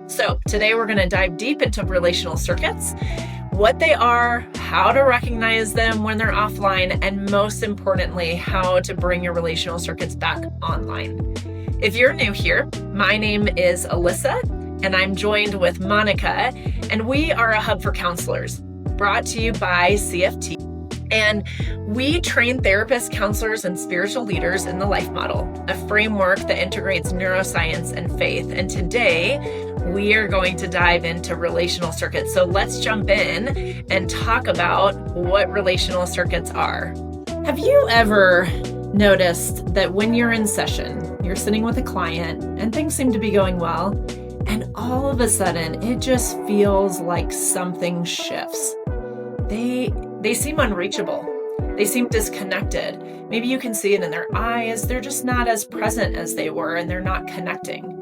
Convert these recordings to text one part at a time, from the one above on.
So today we're going to dive deep into relational circuits, what they are, how to recognize them when they're offline, and most importantly, how to bring your relational circuits back online. If you're new here, my name is Alyssa, and I'm joined with Monica, and we are a hub for counselors, brought to you by CFT. And we train therapists, counselors, and spiritual leaders in the life model, a framework that integrates neuroscience and faith. And today, we are going to dive into relational circuits. So let's jump in and talk about what relational circuits are. Have you ever noticed that when you're in session, you're sitting with a client and things seem to be going well, and all of a sudden it just feels like something shifts? They seem unreachable. They seem disconnected. Maybe you can see it in their eyes. They're just not as present as they were, and they're not connecting.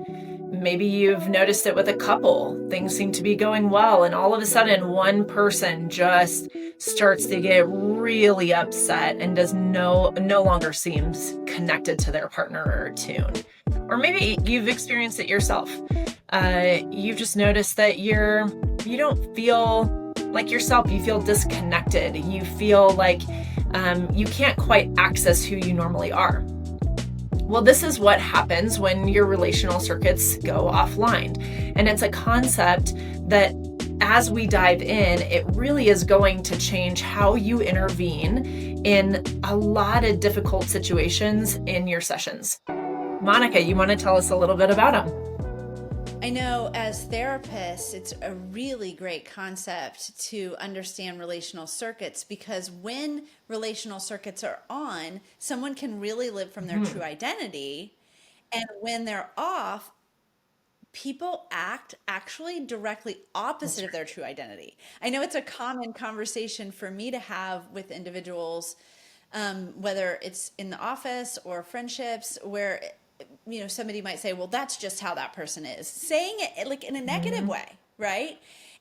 Maybe you've noticed it with a couple. Things seem to be going well, and all of a sudden one person just starts to get really upset and does no longer seems connected to their partner or attuned. Or maybe you've experienced it yourself. You've just noticed that you don't feel like yourself. You feel disconnected. You feel like you can't quite access who you normally are. Well, this is what happens when your relational circuits go offline. And it's a concept that as we dive in, it really is going to change how you intervene in a lot of difficult situations in your sessions. Monica, you want to tell us a little bit about them? I know as therapists, it's a really great concept to understand relational circuits, because when relational circuits are on, someone can really live from their true identity. And when they're off, people act actually directly opposite of their true identity. I know it's a common conversation for me to have with individuals, whether it's in the office or friendships, where somebody might say, well, that's just how that person is, saying it like in a negative way, right?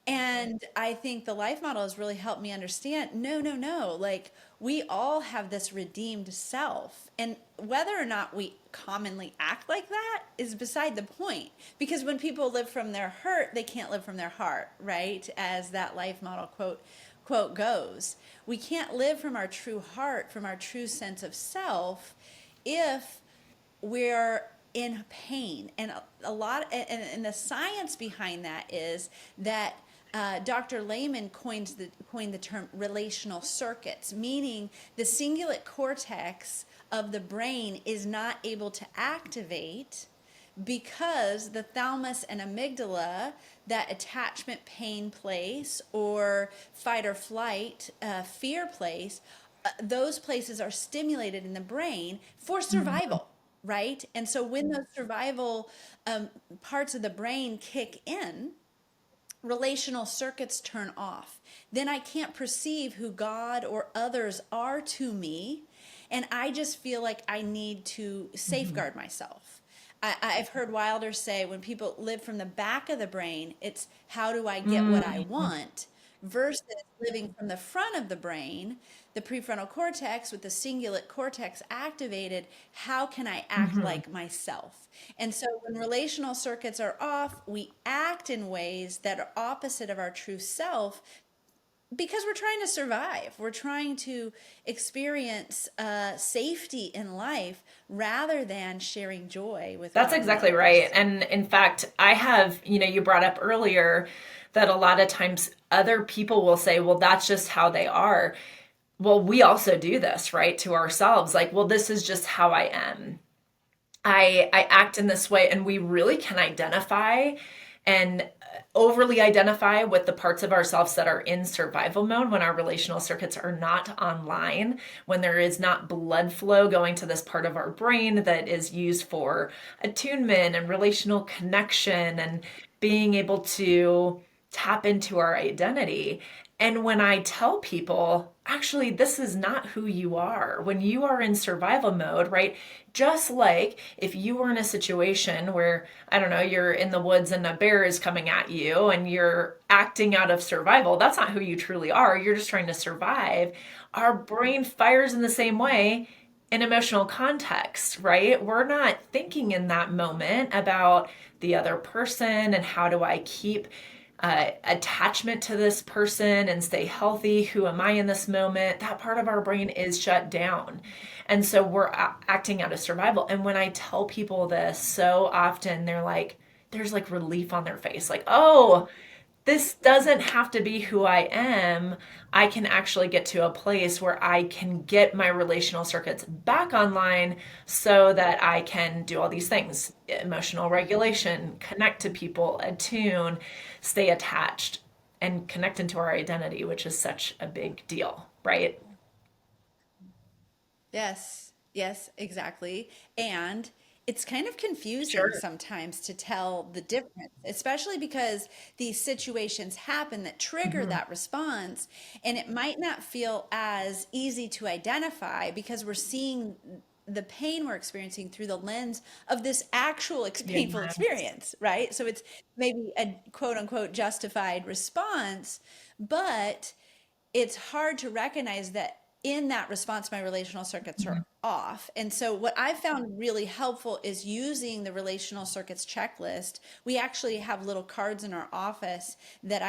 And I think the life model has really helped me understand, no, like we all have this redeemed self, and whether or not we commonly act like that is beside the point, because when people live from their hurt, they can't live from their heart, right? As that life model quote goes, we can't live from our true heart, from our true sense of self, if we're in pain. And a lot, and the science behind that is that Dr. Lehman coined the term relational circuits, meaning the cingulate cortex of the brain is not able to activate because the thalamus and amygdala, that attachment pain place or fight or flight fear place, those places are stimulated in the brain for survival, right? And so when those survival parts of the brain kick in, relational circuits turn off. Then I can't perceive who God or others are to me, and I just feel like I need to safeguard myself. I've heard Wilder say, when people live from the back of the brain, it's how do I get what I want, versus living from the front of the brain, the prefrontal cortex with the cingulate cortex activated, how can I act like myself? And so when relational circuits are off, we act in ways that are opposite of our true self, because we're trying to survive. We're trying to experience safety in life rather than sharing joy with That's God and exactly others. right. And in fact, I have, you brought up earlier that a lot of times other people will say, well, that's just how they are. Well, we also do this, right, to ourselves. Like, well, this is just how I am. I act in this way, and we really can identify and overly identify with the parts of ourselves that are in survival mode when our relational circuits are not online, when there is not blood flow going to this part of our brain that is used for attunement and relational connection and being able to tap into our identity. And when I tell people, actually, this is not who you are. When you are in survival mode, right? Just like if you were in a situation where, I don't know, you're in the woods and a bear is coming at you and you're acting out of survival, that's not who you truly are. You're just trying to survive. Our brain fires in the same way. in emotional context, right? We're not thinking in that moment about the other person and how do I keep attachment to this person and stay healthy. Who am I in this moment? That part of our brain is shut down. And so we're acting out of survival. And when I tell people this, so often they're like, there's like relief on their face, like, oh, this doesn't have to be who I am. I can actually get to a place where I can get my relational circuits back online so that I can do all these things: emotional regulation, connect to people, attune, stay attached, and connect into our identity, which is such a big deal, right? Yes, yes, exactly. And it's kind of confusing Sure. sometimes to tell the difference, especially because these situations happen that trigger Hmm. that response, and it might not feel as easy to identify because we're seeing the pain we're experiencing through the lens of this actual painful Yes. experience, right? So it's maybe a quote unquote justified response, but it's hard to recognize that in that response, my relational circuits are Mhm. off. And so, what I found really helpful is using the relational circuits checklist. We actually have little cards in our office that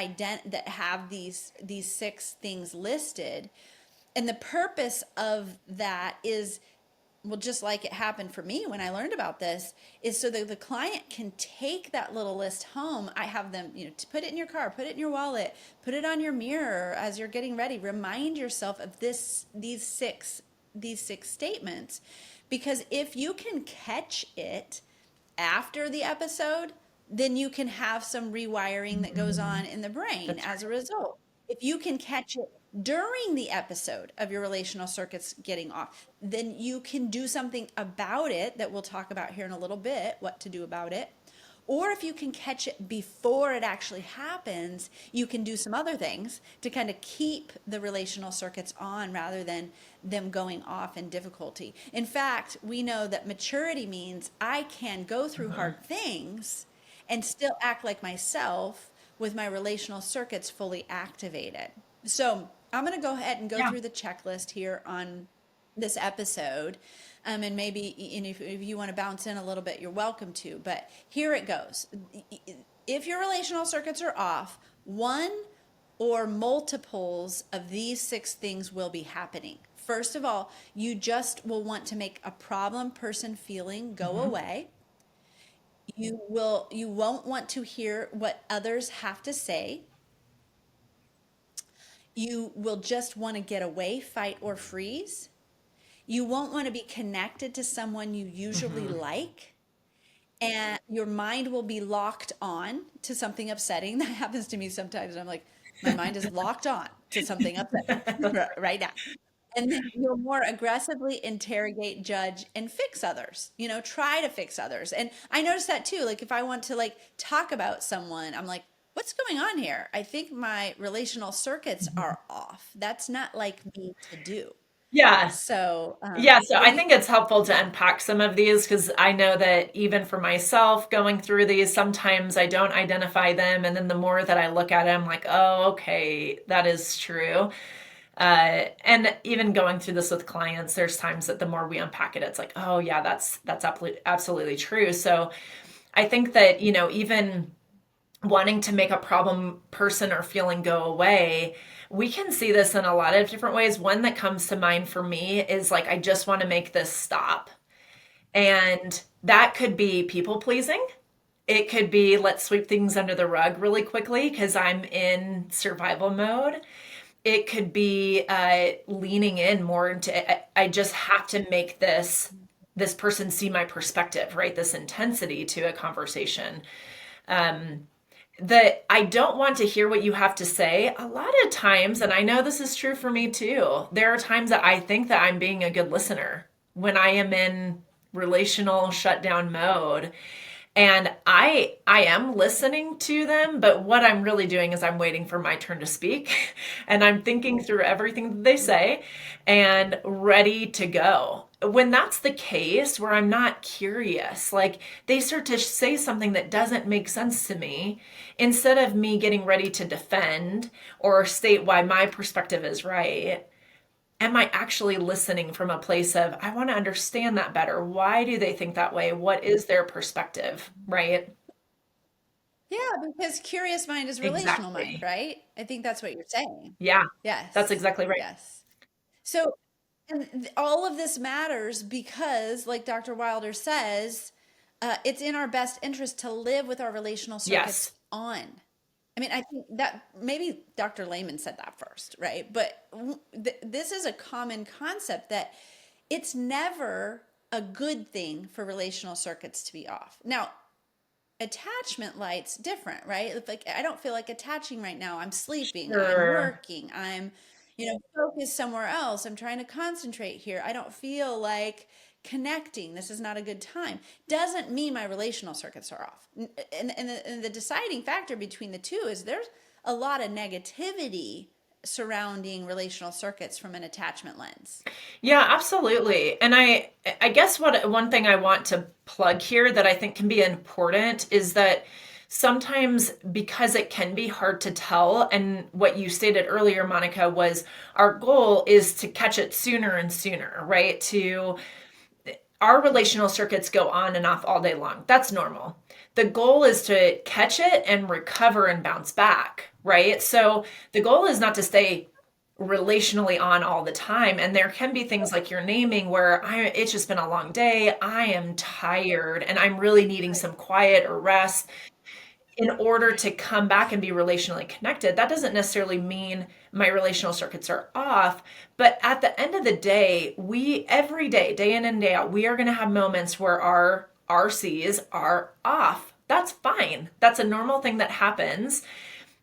that have these six things listed. And the purpose of that is, well, just like it happened for me when I learned about this, is so that the client can take that little list home. I have them, to put it in your car, put it in your wallet, put it on your mirror as you're getting ready. Remind yourself of these six statements, because if you can catch it after the episode, then you can have some rewiring that goes on Mhm. in the brain That's as a right. result. If you can catch it during the episode of your relational circuits getting off, then you can do something about it that we'll talk about here in a little bit, what to do about it. Or if you can catch it before it actually happens, you can do some other things to kind of keep the relational circuits on rather than them going off in difficulty. In fact, we know that maturity means I can go through Mhm. hard things and still act like myself with my relational circuits fully activated. So I'm going to go ahead and go Yeah. through the checklist here on this episode. And maybe and if you want to bounce in a little bit, you're welcome to. But here it goes. If your relational circuits are off, one or multiples of these six things will be happening. First of all, you just will want to make a problem person feeling go Hmm. away. You won't want to hear what others have to say. You will just want to get away, fight, or freeze. You won't want to be connected to someone you usually Hmm. like. And your mind will be locked on to something upsetting. That happens to me sometimes. I'm like, my mind is locked on to something upsetting right now. And then you'll more aggressively interrogate, judge, and fix others. Try to fix others. And I notice that too. Like if I want to talk about someone, I'm like, what's going on here? I think my relational circuits are off. That's not like me to do. Yeah. So, Yeah, so what I do you think it's helpful to unpack some of these because I know that even for myself going through these, sometimes I don't identify them. And then the more that I look at it, I'm like, oh, okay, that is true. And even going through this with clients, there's times that the more we unpack it, it's like, oh, yeah, that's absolutely true. So I think that, even wanting to make a problem person or feeling go away, we can see this in a lot of different ways. One that comes to mind for me is like, I just want to make this stop. And that could be people pleasing. It could be let's sweep things under the rug really quickly because I'm in survival mode. It could be leaning in more into I just have to make this person see my perspective, right? This intensity to a conversation. Um, that I don't want to hear what you have to say. A lot of times, and I know this is true for me too, there are times that I think that I'm being a good listener when I am in relational shutdown mode. And I am listening to them, but what I'm really doing is I'm waiting for my turn to speak and I'm thinking through everything that they say and ready to go. When that's the case, where I'm not curious, like they start to say something that doesn't make sense to me, instead of me getting ready to defend or state why my perspective is right, am I actually listening from a place of, I want to understand that better? Why do they think that way? What is their perspective? Right? Yeah, because curious mind is relational mind, Exactly. right? I think that's what you're saying. Yeah, that's Yes. exactly right. Yes. So, and all of this matters because, like Dr. Wilder says, it's in our best interest to live with our relational circuits Yes. on. I mean, I think that maybe Dr. Lehman said that first, right? But this is a common concept that it's never a good thing for relational circuits to be off. Now, attachment light's different, right? It's like I don't feel like attaching right now. I'm sleeping, I'm Sure. working, I'm, focused somewhere else. I'm trying to concentrate here. I don't feel like connecting. This is not a good time. Doesn't mean my relational circuits are off. And the deciding factor between the two is there's a lot of negativity surrounding relational circuits from an attachment lens. Yeah, absolutely. And I guess what one thing I want to plug here that I think can be important is that sometimes because it can be hard to tell, and what you stated earlier, Monica, was our goal is to catch it sooner and sooner, right? To our relational circuits go on and off all day long. That's normal. The goal is to catch it and recover and bounce back, right? So the goal is not to stay relationally on all the time. And there can be things like you're naming where it's just been a long day. I am tired and I'm really needing some quiet or rest in order to come back and be relationally connected. That doesn't necessarily mean my relational circuits are off, but at the end of the day, we every day, day in and day out, we are going to have moments where our RCs are off. That's fine. That's a normal thing that happens.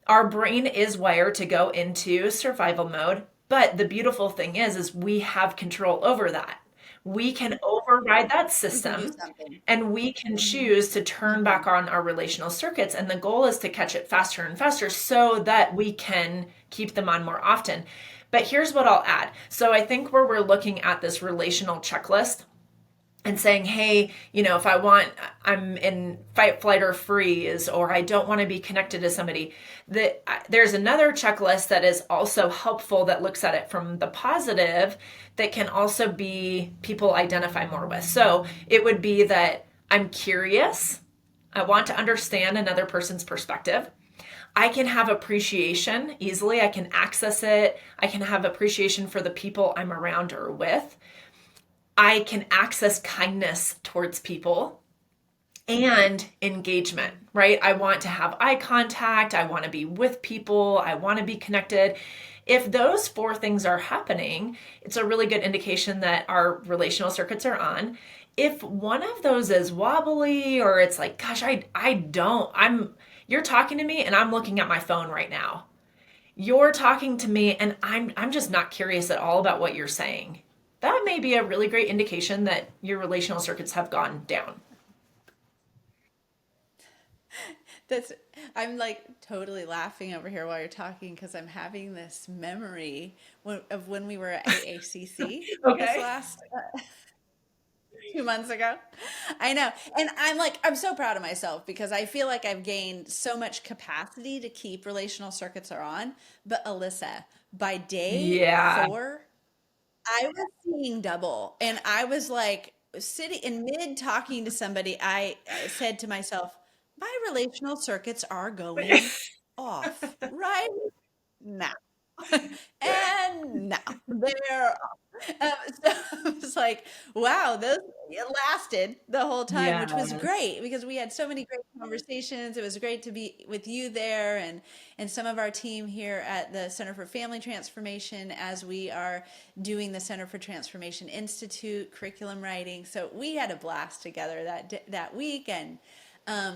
Our brain is wired to go into survival mode, but the beautiful thing is we have control over that. We can override that We can do system something. and we can choose to turn back on our relational circuits. And the goal is to catch it faster and faster so that we can keep them on more often. But here's what I'll add. So I think where we're looking at this relational checklist and saying, hey, if I'm in fight, flight, or freeze, or I don't want to be connected to somebody, that there's another checklist that is also helpful that looks at it from the positive that can also be people identify more with. So it would be that I'm curious. I want to understand another person's perspective. I can have appreciation easily. I can access it. I can have appreciation for the people I'm around or with. I can access kindness towards people and engagement, right? I want to have eye contact. I want to be with people. I want to be connected. If those four things are happening, it's a really good indication that our relational circuits are on. If one of those is wobbly or it's like, gosh, you're talking to me and I'm looking at my phone right now. You're talking to me and I'm just not curious at all about what you're saying. That may be a really great indication that your relational circuits have gone down. That's I'm like totally laughing over here while you're talking because I'm having this memory of when we were at AACC this Okay. last 2 months ago. I know. And I'm so proud of myself because I feel like I've gained so much capacity to keep relational circuits are on. But Alyssa, by day Yeah. 4, I was seeing double. And I was like sitting in mid talking to somebody, I said to myself, my relational circuits are going off right now. And now they're off. So I was like, wow, those it lasted the whole time, which was Yes. great because we had so many great conversations. It was great to be with you there and some of our team here at the Center for Family Transformation as we are doing the Center for Transformation Institute curriculum writing. So we had a blast together that week, and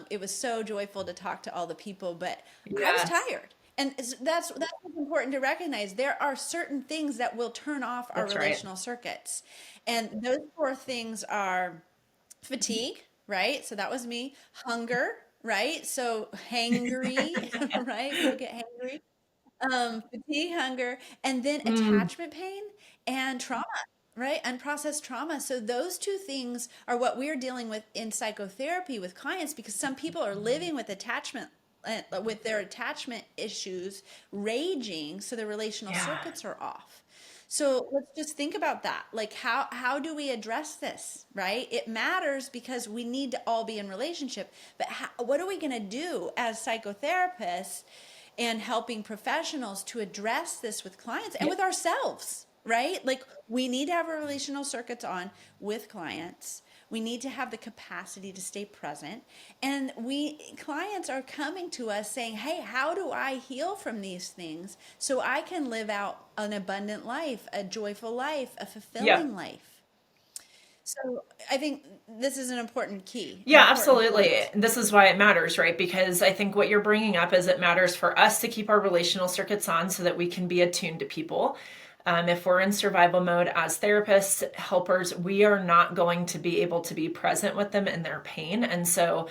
it was so joyful to talk to all the people. But I was Yes. tired. And that's what's important to recognize. There are certain things that will turn off our That's right. relational circuits. And those four things are fatigue, right? So that was me. Hunger, right? So hangry, right? People get hangry. Fatigue, hunger, and then Mm, attachment pain and trauma, right? Unprocessed trauma. So those two things are what we're dealing with in psychotherapy with clients because some people are living with attachment with their attachment issues raging, so their relational yeah. circuits are off. So let's just think about that. Like how do we address this, right? It matters because we need to all be in relationship, but what are we going to do as psychotherapists and helping professionals to address this with clients and Yeah. with ourselves, right? Like we need to have our relational circuits on with clients. We need to have the capacity to stay present. And we clients are coming to us saying, "Hey, how do I heal from these things so I can live out an abundant life, a joyful life, a Yeah. fulfilling life?" So, I think this is an important key, an Yeah, important absolutely. point. This is why it matters, right? Because I think what you're bringing up is it matters for us to keep our relational circuits on so that we can be attuned to people. If we're in survival mode as therapists, helpers, we are not going to be able to be present with them in their pain. And so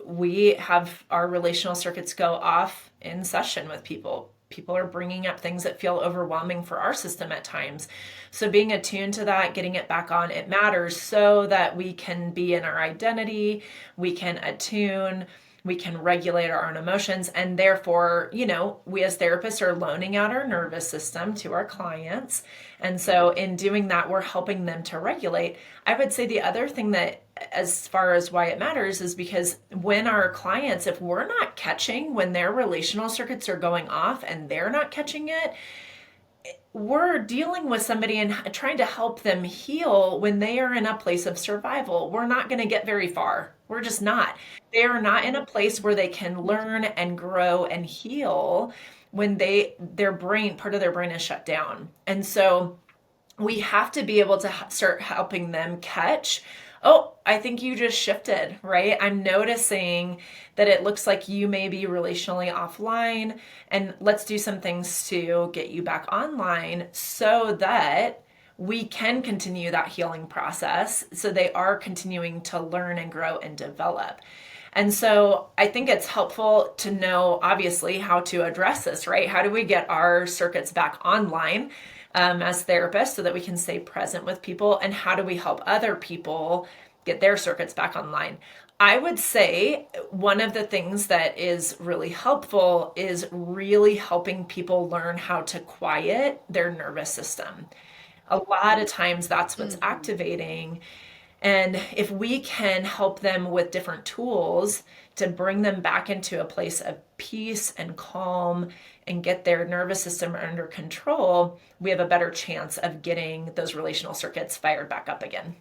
we have our relational circuits go off in session with people. People are bringing up things that feel overwhelming for our system at times. So being attuned to that, getting it back on, it matters so that we can be in our identity, we can attune, we can regulate our own emotions, and therefore, we as therapists are loaning out our nervous system to our clients. And so in doing that, we're helping them to regulate. I would say the other thing that, as far as why it matters, is because when our clients, if we're not catching when their relational circuits are going off and they're not catching it, we're dealing with somebody and trying to help them heal when they are in a place of survival. We're not going to get very far. We're just not. They are not in a place where they can learn and grow and heal when their brain, part of their brain is shut down. And so we have to be able to start helping them catch, oh, I think you just shifted, right? I'm noticing that it looks like you may be relationally offline, and let's do some things to get you back online so that we can continue that healing process so they are continuing to learn and grow and develop. And so I think it's helpful to know, obviously, how to address this, right? How do we get our circuits back online as therapists so that we can stay present with people? And how do we help other people get their circuits back online? I would say one of the things that is really helpful is really helping people learn how to quiet their nervous system. A lot of times that's what's Mhm. activating, and if we can help them with different tools to bring them back into a place of peace and calm and get their nervous system under control, we have a better chance of getting those relational circuits fired back up again.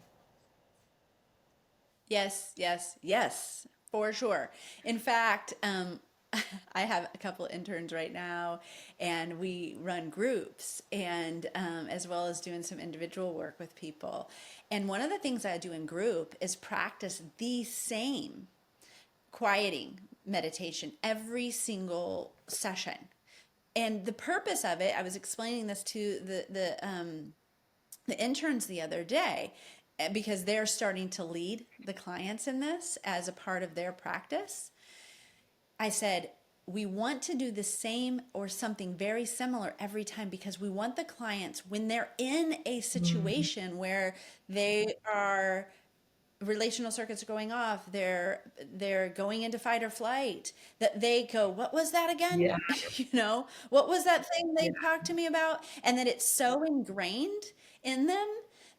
Yes, yes, yes, for sure. In fact, I have a couple interns right now, and we run groups, and as well as doing some individual work with people. And one of the things I do in group is practice the same quieting meditation every single session. And the purpose of it, I was explaining this to the interns the other day, because they're starting to lead the clients in this as a part of their practice. I said, we want to do the same or something very similar every time, because we want the clients, when they're in a Mm, situation where they are relational circuits are going off, they're going into fight or flight, that they go, what was that again? yeah, What was that thing yeah. they talked to me about? And that it's so ingrained in them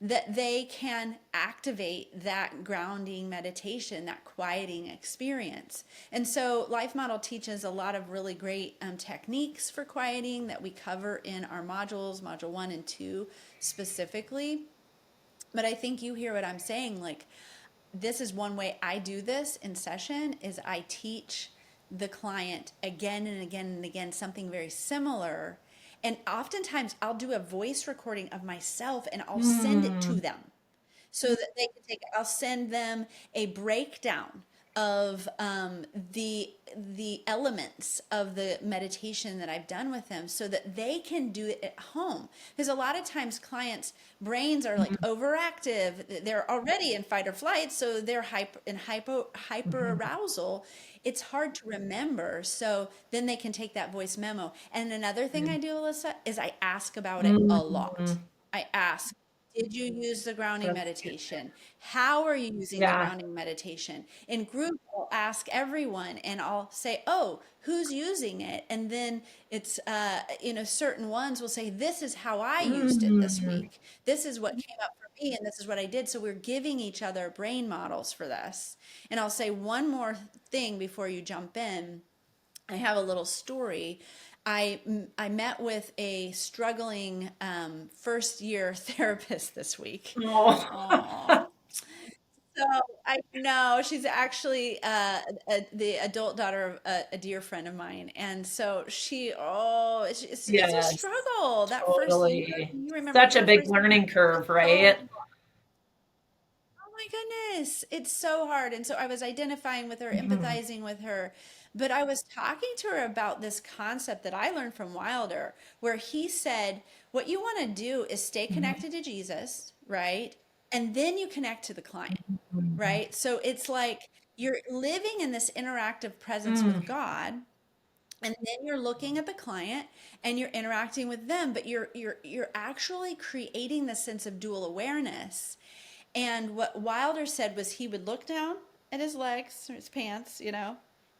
that they can activate that grounding meditation, that quieting experience. And so Life Model teaches a lot of really great techniques for quieting that we cover in our modules, module 1 and 2 specifically. But I think you hear what I'm saying. Like, this is one way I do this in session, is I teach the client again and again and again something very similar. And oftentimes I'll do a voice recording of myself and I'll send it to Mm, them so that they can take it. I'll send them a breakdown of the elements of the meditation that I've done with them, so that they can do it at home. Because a lot of times clients' brains are like mm, overactive. They're already in fight or flight, so they're hyper mhm, arousal. It's hard to remember. So then they can take that voice memo. And another thing mm, I do, Alyssa, is I ask about it a lot. mm, I ask. Did you use the grounding That's good. meditation? How are you using the Yeah. grounding meditation? In group, I'll ask everyone and I'll say, oh, who's using it? And then it's, certain ones will say, this is how I used it this Mm, week. This is what came up for me and this is what I did. So we're giving each other brain models for this. And I'll say one more thing before you jump in. I have a little story. I met with a struggling first year therapist this week. oh, Oh, so I know she's actually the adult daughter of a dear friend of mine, and so it's a yes, struggle that first year. totally. You remember Such a your big first year? learning curve, It's so right? Oh my goodness, it's so hard. And so I was identifying with her, Mhm. empathizing with her, but I was talking to her about this concept that I learned from Wilder, where he said, what you want to do is stay Mhm. connected to Jesus, right? And then you connect to the client, Mhm. right? So it's like you're living in this interactive presence with Mm, God, and then you're looking at the client and you're interacting with them, but you're actually creating this sense of dual awareness. And what Wilder said was he would look down at his legs or his pants,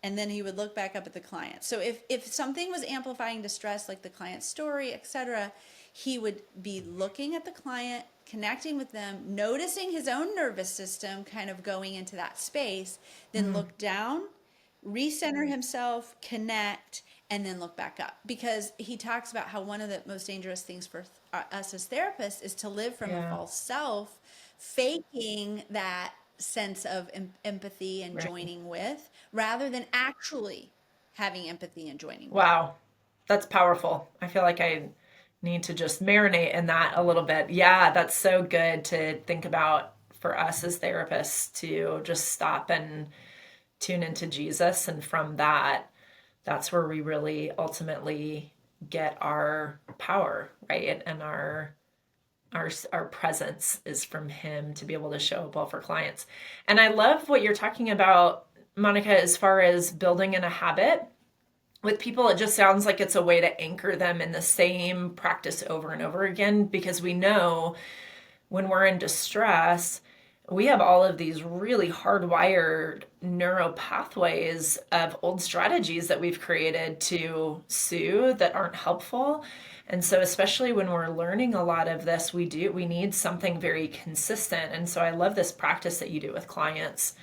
and then he would look back up at the client. So if something was amplifying distress, like the client's story, etc., he would be looking at the client, connecting with them, noticing his own nervous system kind of going into that space, then mm, look down, recenter himself, connect, and then look back up. Because he talks about how one of the most dangerous things for us as therapists is to live from a yeah, false self, faking that sense of empathy and right. joining with, rather than actually having empathy and joining with. Wow, that's powerful. I feel like I need to just marinate in that a little bit. Yeah, that's so good to think about for us as therapists to just stop and tune into Jesus. And from that, that's where we really ultimately get our power, right? And our presence is from him to be able to show up well for clients. And I love what you're talking about, Monica, as far as building in a habit with people. It just sounds like it's a way to anchor them in the same practice over and over again, because we know when we're in distress, we have all of these really hardwired neural pathways of old strategies that we've created to soothe that aren't helpful. And so especially when we're learning a lot of this, we need something very consistent. And so I love this practice that you do with clients.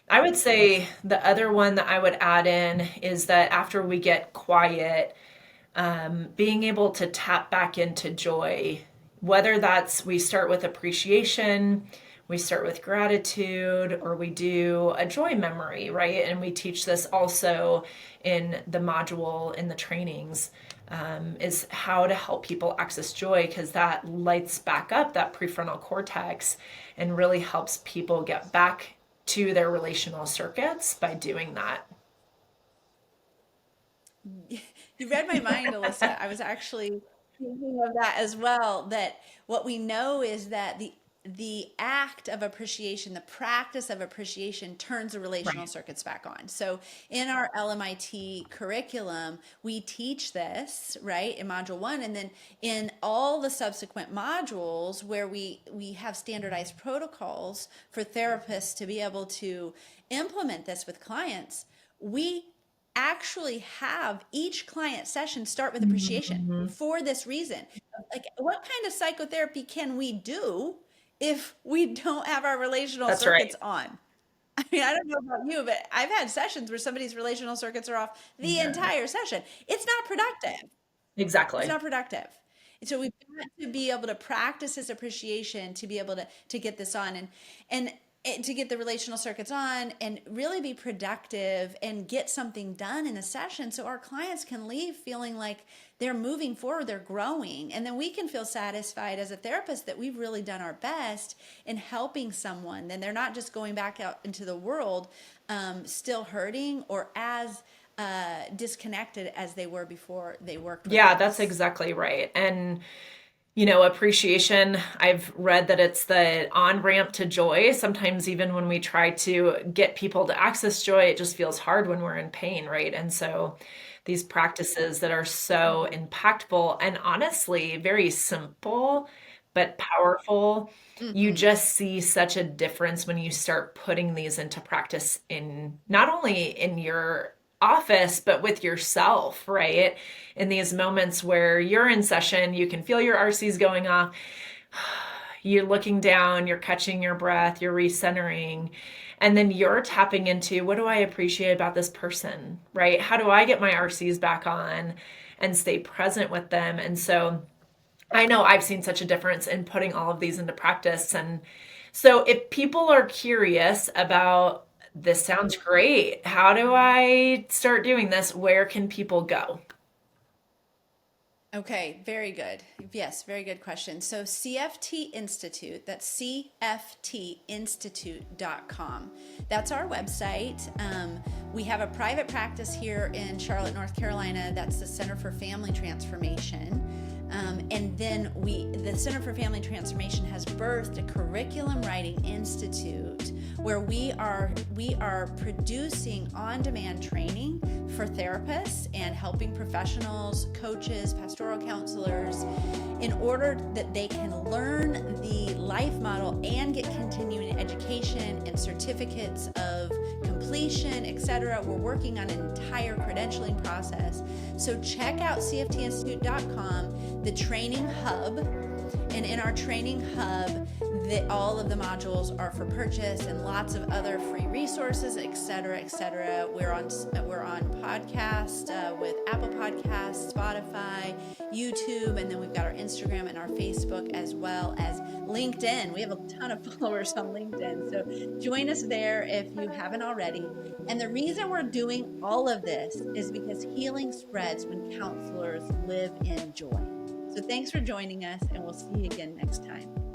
I would say the other one that I would add in is that after we get quiet, being able to tap back into joy, whether that's we start with appreciation, we start with gratitude, or we do a joy memory, right? And we teach this also in the module in the trainings. Is how to help people access joy, because that lights back up that prefrontal cortex and really helps people get back to their relational circuits by doing that. You read my mind, Alyssa. I was actually thinking of that as well. That what we know is that the act of appreciation, the practice of appreciation turns the relational Right. circuits back on. So in our LMIT curriculum, we teach this, right, in module one, and then in all the subsequent modules where we have standardized protocols for therapists to be able to implement this with clients, we actually have each client session start with appreciation Mhm. for this reason. Like, what kind of psychotherapy can we do if we don't have our relational That's circuits right. on? I mean, I don't know about you, but I've had sessions where somebody's relational circuits are off the Yeah, entire session. It's not productive. It's exactly. not productive. And so we've got to be able to practice this appreciation to be able to get this on and to get the relational circuits on and really be productive and get something done in a session so our clients can leave feeling like they're moving forward, they're growing. And then we can feel satisfied as a therapist that we've really done our best in helping someone. Then they're not just going back out into the world still hurting or as disconnected as they were before they worked with Yeah, that's us. exactly right. And, appreciation, I've read that it's the on ramp to joy. Sometimes, even when we try to get people to access joy, it just feels hard when we're in pain, right? And so, these practices that are so impactful and honestly very simple, but powerful. You Mm-hmm. just see such a difference when you start putting these into practice in not only in your office, but with yourself, right? In these moments where you're in session, you can feel your RCs going off. You're looking down, you're catching your breath, you're recentering, and then you're tapping into what do I appreciate about this person, right? How do I get my RCs back on and stay present with them? And so I know I've seen such a difference in putting all of these into practice. And so if people are curious about this sounds great, how do I start doing this? Where can people go? Okay, very good. Yes, very good question. So CFT Institute, that's cftinstitute.com. That's our website. We have a private practice here in Charlotte, North Carolina. That's the Center for Family Transformation. And then the Center for Family Transformation has birthed a curriculum writing institute where we are producing on-demand training for therapists and helping professionals, coaches, pastoral counselors, in order that they can learn the life model and get continuing education and certificates of completion, etc. We're working on an entire credentialing process. So check out cftinstitute.com, the training hub. And in our training hub, all of the modules are for purchase and lots of other free resources, etc., etc. We're on podcast with Apple Podcasts, Spotify, YouTube, and then we've got our Instagram and our Facebook as well as LinkedIn. We have a ton of followers on LinkedIn, so join us there if you haven't already. And the reason we're doing all of this is because healing spreads when counselors live in joy. So thanks for joining us, and we'll see you again next time.